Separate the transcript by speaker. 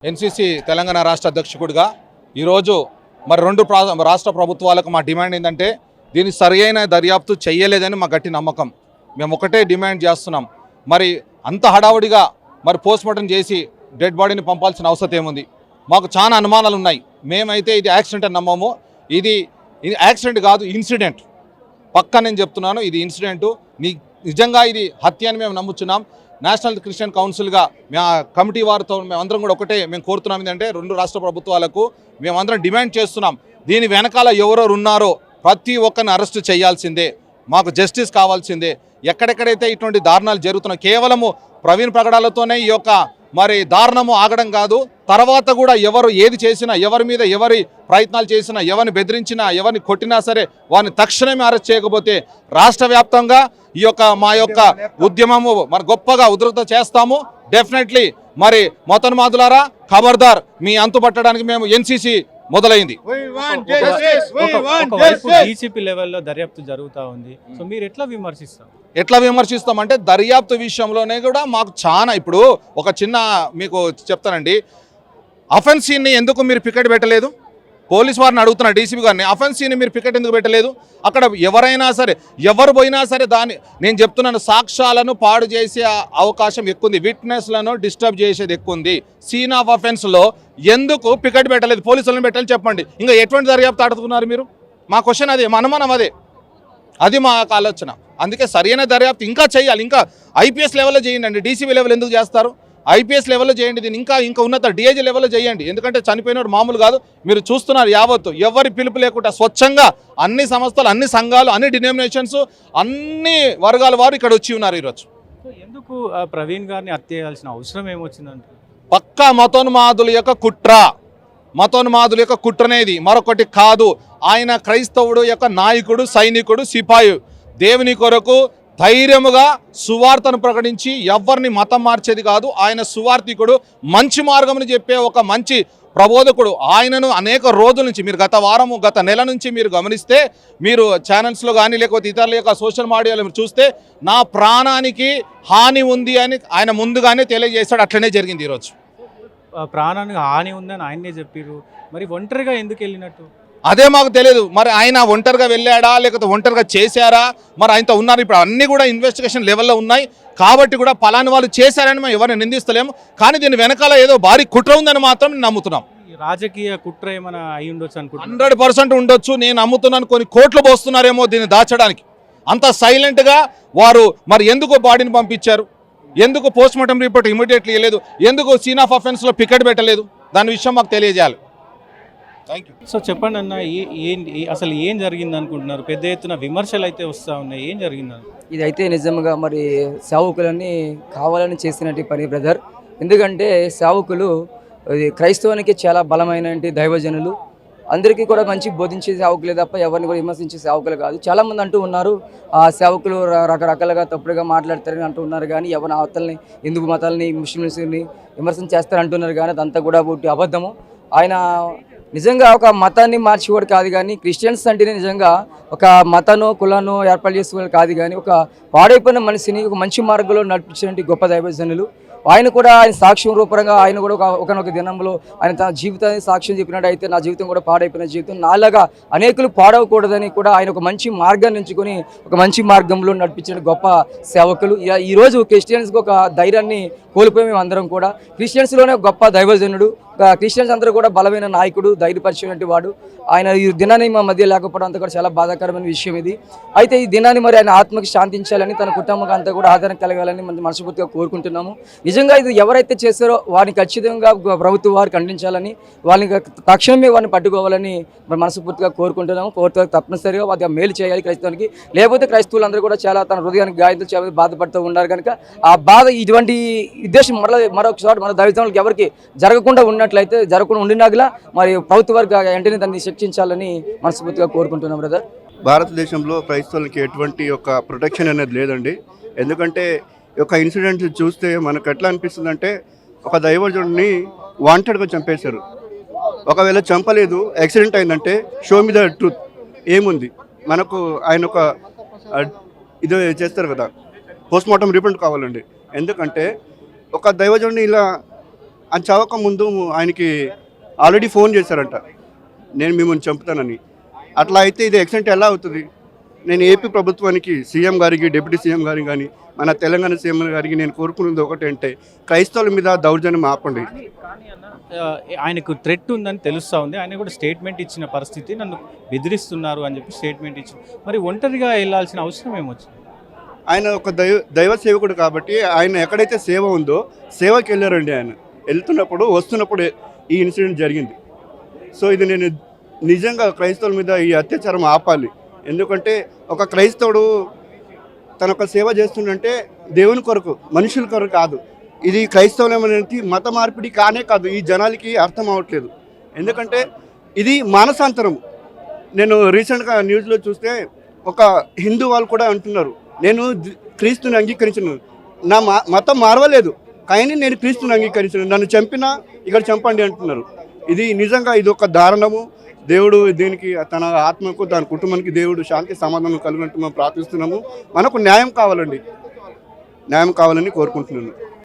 Speaker 1: NCC Telangana రాష్ట్ర అధ్యక్షుడిగా ఈరోజు మరి రెండు రాష్ట్ర ప్రభుత్వాలకు మా డిమాండ్ ఏంటంటే దీన్ని సరైన దర్యాప్తు చేయలేదని మా గట్టి నమ్మకం. మేము ఒకటే డిమాండ్ చేస్తున్నాం. మరి అంత హడావుడిగా మరి పోస్ట్మార్టం చేసి డెడ్ బాడీని పంపాల్సిన అవసరం ఏముంది? మాకు చాలా అనుమానాలు ఉన్నాయి. మేమైతే ఇది యాక్సిడెంట్ అని నమ్మము. ఇది యాక్సిడెంట్ కాదు, ఇన్సిడెంట్. పక్కా నేను చెప్తున్నాను, ఇది ఇన్సిడెంటు. నిజంగా ఇది హత్య అని మేము నమ్ముతున్నాం. నేషనల్ క్రిస్టియన్ కౌన్సిల్గా కమిటీ వారితో మేమందరం కూడా ఒకటే మేము కోరుతున్నాం. ఏంటంటే రెండు రాష్ట్ర ప్రభుత్వాలకు మేమందరం డిమాండ్ చేస్తున్నాం, దీని వెనకాల ఎవరెవరు ఉన్నారో ప్రతి ఒక్కరిని అరెస్ట్ చేయాల్సిందే. మాకు జస్టిస్ కావాల్సిందే. ఎక్కడెక్కడైతే ఇటువంటి దారుణాలు జరుగుతున్నాయి, కేవలము ప్రవీణ్ ప్రకటనలతోనే ఈ యొక్క మరి దారుణము ఆగడం కాదు, తర్వాత కూడా ఎవరు ఏది చేసినా, ఎవరి మీద ఎవరి ప్రయత్నాలు చేసినా, ఎవరిని బెదిరించినా, ఎవరిని కొట్టినా సరే వారిని తక్షణమే అరెస్ట్ చేయకపోతే రాష్ట్ర వ్యాప్తంగా ఈ యొక్క మా యొక్క ఉద్యమము మరి గొప్పగా ఉధృత చేస్తాము. డెఫినెట్లీ మరి మొతన్మాదులారా ఖబర్దార్, మీ అంతు పట్టడానికి మేము ఎన్సీసీ మొదలైంది.
Speaker 2: డీసీపీ లెవెల్లో దర్యాప్తు జరుగుతూ ఉంది. సో మీరు ఎట్లా
Speaker 1: విమర్శిస్తామంటే దర్యాప్తు విషయంలోనే కూడా మాకు చాలా ఇప్పుడు ఒక చిన్న మీకు చెప్తానండి. అఫెన్స్ సీన్ని ఎందుకు మీరు పికెట్ పెట్టలేదు? పోలీస్ వారిని అడుగుతున్నా, డీసీపీ గారిని, అఫెన్స్ సీన్ని మీరు పికెట్ ఎందుకు పెట్టలేదు? అక్కడ ఎవరైనా సరే ఎవరు పోయినా సరే దాన్ని నేను చెప్తున్నాను, సాక్ష్యాలను పాడు చేసే అవకాశం ఎక్కువ ఉంది, విట్నెస్లను డిస్టర్బ్ చేసేది ఎక్కువ ఉంది. సీన్ ఆఫ్ అఫెన్స్లో ఎందుకు పికెట్ పెట్టలేదు? పోలీసులను పెట్టాలి చెప్పండి. ఇంకా ఎటువంటి దర్యాప్తు ఆడుతున్నారు మీరు? మా క్వశ్చన్ అదే, మా అనుమానం అదే, అది మా ఆలోచన. అందుకే సరైన దర్యాప్తు ఇంకా చేయాలి. ఇంకా ఐపీఎస్ లెవెల్లో చేయండి. డీసీపీ లెవెల్ ఎందుకు చేస్తారు? ఐపీఎస్ లెవెల్లో చేయండి. దీన్ని ఇంకా ఉన్నత డిఐజీ లెవెల్లో చేయండి. ఎందుకంటే చనిపోయినవాడు మామూలు కాదు. మీరు చూస్తున్నారు యావత్తు ఎవరి పిలుపు లేకుండా స్వచ్ఛంగా అన్ని సంస్థలు, అన్ని సంఘాలు, అన్ని డినామినేషన్స్, అన్ని వర్గాల వారు ఇక్కడ వచ్చి ఉన్నారు ఈరోజు.
Speaker 2: ఎందుకు ప్రవీణ్ గారిని హత్య చేయాల్సిన అవసరం ఏమొచ్చిందంటే
Speaker 1: పక్కా మతోన్మాదుల యొక్క కుట్ర. మతోన్మాదుల యొక్క కుట్రనేది మరొకటి కాదు. ఆయన క్రైస్తవుడు యొక్క నాయకుడు, సైనికుడు, సిపాయి. దేవుని కొరకు ధైర్యముగా సువార్తను ప్రకటించి ఎవరిని మతం మార్చేది కాదు. ఆయన సువార్థికుడు, మంచి మార్గమును చెప్పే ఒక మంచి ప్రబోధకుడు. ఆయనను అనేక రోజుల నుంచి మీరు గత నెల నుంచి మీరు గమనిస్తే, మీరు ఛానల్స్లో కానీ లేకపోతే ఇతరుల యొక్క సోషల్ మీడియాలో మీరు చూస్తే నా ప్రాణానికి హాని ఉంది అని ఆయన ముందుగానే తెలియజేశాడు. అట్లనే జరిగింది ఈరోజు.
Speaker 2: ప్రాణానికి హాని ఉందని ఆయనే చెప్పారు. మరి ఒంటరిగా ఎందుకు వెళ్ళినట్టు
Speaker 1: అదే మాకు తెలియదు. మరి ఆయన ఒంటరిగా వెళ్ళాడా లేకపోతే ఒంటరిగా చేశారా? మరి ఆయనతో ఉన్నారు. ఇప్పుడు అన్నీ కూడా ఇన్వెస్టిగేషన్ లెవెల్లో ఉన్నాయి కాబట్టి కూడా పలాని వాళ్ళు చేశారని మేము ఎవరిని నిందిస్తలేము. కానీ దీని వెనకాల ఏదో భారీ కుట్ర ఉందని మాత్రం నమ్ముతున్నాం.
Speaker 2: రాజకీయ కుట్ర ఏమైనా అయి ఉండొచ్చు అనుకుంటున్నాను.
Speaker 1: 100% ఉండొచ్చు. నేను నమ్ముతున్నాను కొన్ని కోట్లు పోస్తున్నారేమో దీన్ని దాచడానికి. అంత సైలెంట్గా వారు మరి ఎందుకు బాడీని పంపించారు? ఎందుకు పోస్ట్మార్టం రిపోర్ట్ ఇమీడియట్లీ ఇవ్వలేదు? ఎందుకు సీన్ ఆఫ్ అఫెన్స్లో పికెట్ పెట్టలేదు? దాని విషయం మాకు తెలియజేయాలి.
Speaker 2: సో చెప్పండి అన్న, అసలు ఏం జరిగింది అనుకుంటున్నారు? పెద్ద ఎత్తున విమర్శలు అయితే వస్తూ ఉన్నాయి. ఏం జరిగిందని?
Speaker 3: ఇదైతే నిజంగా మరి సేవకులని కావాలని చేసినట్టు పని బ్రదర్. ఎందుకంటే సేవకులు క్రైస్తవానికి చాలా బలమైన దైవజనులు. అందరికీ కూడా మంచి బోధించే సేవకులే తప్ప ఎవరిని కూడా విమర్శించే సేవకులు కాదు. చాలామంది అంటూ ఉన్నారు ఆ సేవకులు రకరకాలుగా తప్పుడుగా మాట్లాడతారని అంటూ ఉన్నారు. కానీ ఎవరి అవతల్ని, హిందూ మతాలని, ముస్లింస్ని విమర్శన చేస్తారని అంటున్నారు. కానీ అదంతా కూడా ఒకటి అబద్ధము. ఆయన నిజంగా ఒక మతాన్ని మార్చేవాడు కాదు. కానీ క్రిస్టియన్స్ అంటేనే నిజంగా ఒక మతాను కులాను ఏర్పాటు చేసేవాళ్ళు కాదు. కానీ ఒక పాడైపోయిన మనిషిని ఒక మంచి మార్గంలో నడిపించినటువంటి గొప్ప దైవజనులు. ఆయన కూడా ఆయన సాక్ష్యం రూపంగా ఆయన కూడా ఒకనొక దినంలో ఆయన తన జీవితాన్ని సాక్ష్యం చెప్పినట్టు అయితే నా జీవితం కూడా పాడైపోయిన జీవితం, నాలాగా అనేకులు పాడవకూడదని కూడా ఆయన ఒక మంచి మార్గాన్ని ఎంచుకొని ఒక మంచి మార్గంలో నడిపించిన గొప్ప సేవకులు. ఈరోజు క్రిస్టియన్స్కి ఒక ధైర్యాన్ని కోల్పోయి మేము అందరం కూడా క్రిస్టియన్స్లోనే గొప్ప దైవజనుడు, క్రిస్టియన్స్ అందరూ కూడా బలమైన నాయకుడు, ధైర్యపరిచినటువంటి వాడు. ఆయన ఈ దినాన్ని మా మధ్య లేకపోవడం అంతా కూడా చాలా బాధాకరమైన విషయం ఇది. అయితే ఈ దినాన్ని మరి ఆయన ఆత్మకి శాంతించాలని, తన కుటుంబం అంతా కూడా ఆదరణ కలగాలని మనం మనస్ఫూర్తిగా కోరుకుంటున్నాము. నిజంగా ఇది ఎవరైతే చేస్తారో వారిని ఖచ్చితంగా ప్రభుత్వం వారు ఖండించాలని, వాళ్ళని తక్షణమే వారిని పట్టుకోవాలని మనం మనస్ఫూర్తిగా కోరుకుంటున్నాము. తప్పనిసరిగా వారికి మేలు చేయాలి క్రైస్తవానికి. లేకపోతే క్రైస్తవులందరూ కూడా చాలా తన హృదయానికి గాయంతో చాలా బాధపడుతూ ఉన్నారు. కనుక ఆ బాధ ఇటువంటి ఉద్దేశం మరొకసారి మన దైవజనులకు ఎవరికి జరగకుండా ఉన్నట్లయితే, జరగకుండా ఉండినాగలా మరి ప్రభుత్వ వారికి వెంటనే దాన్ని శిక్షించాలని మనస్ఫూర్తిగా కోరుకుంటున్నాం బ్రదర్.
Speaker 4: భారతదేశంలో క్రైస్తవులకి ఎటువంటి ఒక ప్రొటెక్షన్ అనేది లేదండి. ఎందుకంటే ఒక ఇన్సిడెంట్ చూస్తే మనకు ఎట్లా అనిపిస్తుంది అంటే ఒక దైవజనుడిని వాంటెడ్గా చంపేశారు. ఒకవేళ చంపలేదు, యాక్సిడెంట్ అయిందంటే షో మీ ద ట్రూత్ ఏముంది మనకు. ఆయన ఒక ఇది చేస్తారు కదా, పోస్ట్మార్టం రిపోర్ట్ కావాలండి. ఎందుకంటే ఒక దైవజనుడిని ఇలా అది చదవక ముందు ఆయనకి ఆల్రెడీ ఫోన్ చేశారంట, నేను మిమ్మల్ని చంపుతానని. అట్లా అయితే ఇది ఎక్సెంట్ ఎలా అవుతుంది? నేను ఏపీ ప్రభుత్వానికి, సీఎం గారికి, డిప్యూటీ సీఎం గారికి కానీ, మన తెలంగాణ సీఎం గారికి నేను కోరుకున్నది ఒకటంటే క్రైస్తవుల మీద దౌర్జన్యం ఆపండి.
Speaker 2: కానీ అన్న ఆయనకు థ్రెట్ ఉందని తెలుస్తూ ఉంది. ఆయన కూడా స్టేట్మెంట్ ఇచ్చిన పరిస్థితి, నన్ను బెదిరిస్తున్నారు అని చెప్పి స్టేట్మెంట్ ఇచ్చింది. మరి ఒంటరిగా వెళ్ళాల్సిన అవసరం ఏమొచ్చింది?
Speaker 4: ఆయన ఒక దైవ సేవకుడు కాబట్టి ఆయన ఎక్కడైతే సేవ ఉందో సేవకి వెళ్ళారండి. ఆయన వెళ్తున్నప్పుడు వస్తున్నప్పుడు ఈ ఇన్సిడెంట్ జరిగింది. సో ఇది నేను నిజంగా క్రైస్తవుల మీద ఈ అత్యాచారం ఆపాలి. ఎందుకంటే ఒక క్రైస్తవుడు తన ఒక సేవ చేస్తుందంటే దేవుని కొరకు, మనుషుల కొరకు కాదు. ఇది క్రైస్తవులమైనది మత మార్పిడి కానే కాదు. ఈ జనాలకి అర్థం అవ్వట్లేదు. ఎందుకంటే ఇది మానసాంతరం. నేను రీసెంట్గా న్యూస్లో చూస్తే ఒక హిందూ వాళ్ళు కూడా అంటున్నారు, నేను క్రీస్తుని అంగీకరించను, నా మతం మారవలేదు కానీ నేను క్రీస్తుని అంగీకరించను, నన్ను చంపినా ఇక్కడ చంపండి అంటున్నారు. ఇది నిజంగా ఇది ఒక దారుణము. దేవుడు దీనికి తన ఆత్మకు, తన కుటుంబానికి దేవుడు శాంతి సమాధానం కలిగినట్టు మనం ప్రార్థిస్తున్నాము. మనకు న్యాయం కావాలండి, న్యాయం కావాలని కోరుకుంటున్నాను.